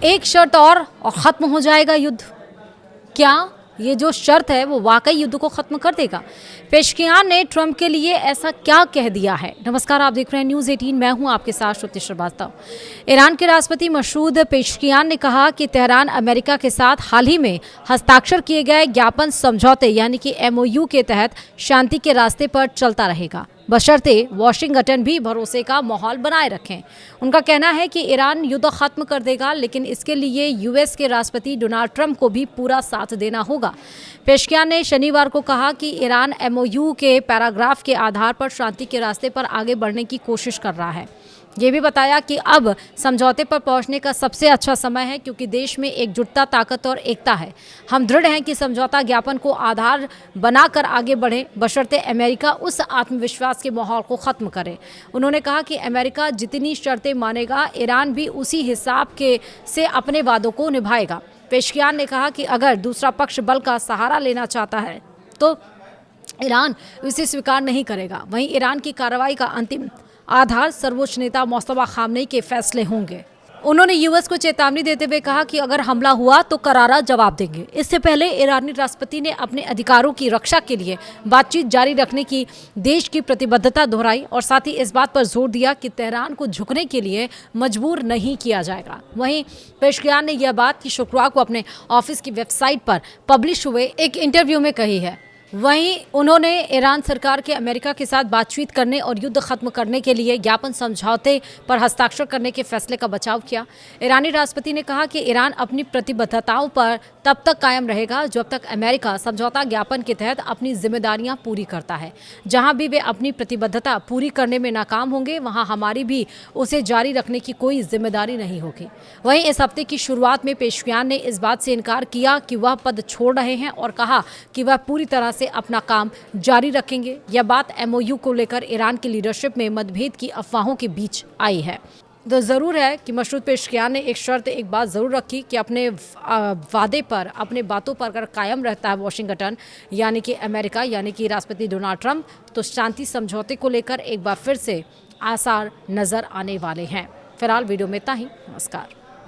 एक शर्त और खत्म हो जाएगा युद्ध। क्या ये जो शर्त है वो वाकई युद्ध को खत्म कर देगा? पेशकियान ने ट्रंप के लिए ऐसा क्या कह दिया है? नमस्कार, आप देख रहे हैं न्यूज़ 18। मैं हूं आपके साथ श्रुति श्रीवास्तव। ईरान के राष्ट्रपति मसूद पेशकियान ने कहा कि तेहरान अमेरिका के साथ हाल ही में हस्ताक्षर किए गए ज्ञापन समझौते यानी कि MOU के तहत शांति के रास्ते पर चलता रहेगा, बशर्ते वॉशिंगटन भी भरोसे का माहौल बनाए रखें। उनका कहना है कि ईरान युद्ध खत्म कर देगा, लेकिन इसके लिए US के राष्ट्रपति डोनाल्ड ट्रंप को भी पूरा साथ देना होगा। पेशकियान ने शनिवार को कहा कि ईरान MOU के पैराग्राफ के आधार पर शांति के रास्ते पर आगे बढ़ने की कोशिश कर रहा है। ये भी बताया कि अब समझौते पर पहुंचने का सबसे अच्छा समय है क्योंकि देश में एकजुटता, ताकत और एकता है। हम दृढ़ हैं कि समझौता ज्ञापन को आधार बनाकर आगे बढ़े, बशर्ते अमेरिका उस आत्मविश्वास के माहौल को ख़त्म करे। उन्होंने कहा कि अमेरिका जितनी शर्तें मानेगा, ईरान भी उसी हिसाब से अपने वादों को निभाएगा। पेशकियान ने कहा कि अगर दूसरा पक्ष बल का सहारा लेना चाहता है तो ईरान इसे स्वीकार नहीं करेगा। वहीं ईरान की कार्रवाई का अंतिम आधार सर्वोच्च नेता मुस्तफा खामनेई के फैसले होंगे। उन्होंने US को चेतावनी देते हुए कहा कि अगर हमला हुआ तो करारा जवाब देंगे। इससे पहले ईरानी राष्ट्रपति ने अपने अधिकारों की रक्षा के लिए बातचीत जारी रखने की देश की प्रतिबद्धता दोहराई और साथ ही इस बात पर जोर दिया कि तेहरान को झुकने के लिए मजबूर नहीं किया जाएगा। वहीं पेशकियान ने यह बात शुक्रवार को अपने ऑफिस की वेबसाइट पर पब्लिश हुए एक इंटरव्यू में कही है। वहीं उन्होंने ईरान सरकार के अमेरिका के साथ बातचीत करने और युद्ध खत्म करने के लिए ज्ञापन समझौते पर हस्ताक्षर करने के फैसले का बचाव किया। ईरानी राष्ट्रपति ने कहा कि ईरान अपनी प्रतिबद्धताओं पर तब तक कायम रहेगा जब तक अमेरिका समझौता ज्ञापन के तहत अपनी जिम्मेदारियां पूरी करता है। जहां भी वे अपनी प्रतिबद्धता पूरी करने में नाकाम होंगे, वहां हमारी भी उसे जारी रखने की कोई जिम्मेदारी नहीं होगी। वहीं इस हफ्ते की शुरुआत में पेशकियान ने इस बात से इनकार किया कि वह पद छोड़ रहे हैं और कहा कि वह पूरी तरह से अपना काम जारी रखेंगे। यह बात MOU को लेकर ईरान की लीडरशिप में मतभेद की अफवाहों के बीच आई है। तो ज़रूर है कि मसूद पेशकियान ने एक बात ज़रूर रखी कि अपने वादे पर, अपने बातों पर अगर कायम रहता है वॉशिंगटन यानी कि अमेरिका यानी कि राष्ट्रपति डोनाल्ड ट्रंप, तो शांति समझौते को लेकर एक बार फिर से आसार नज़र आने वाले हैं। फिलहाल वीडियो में इतना ही। नमस्कार।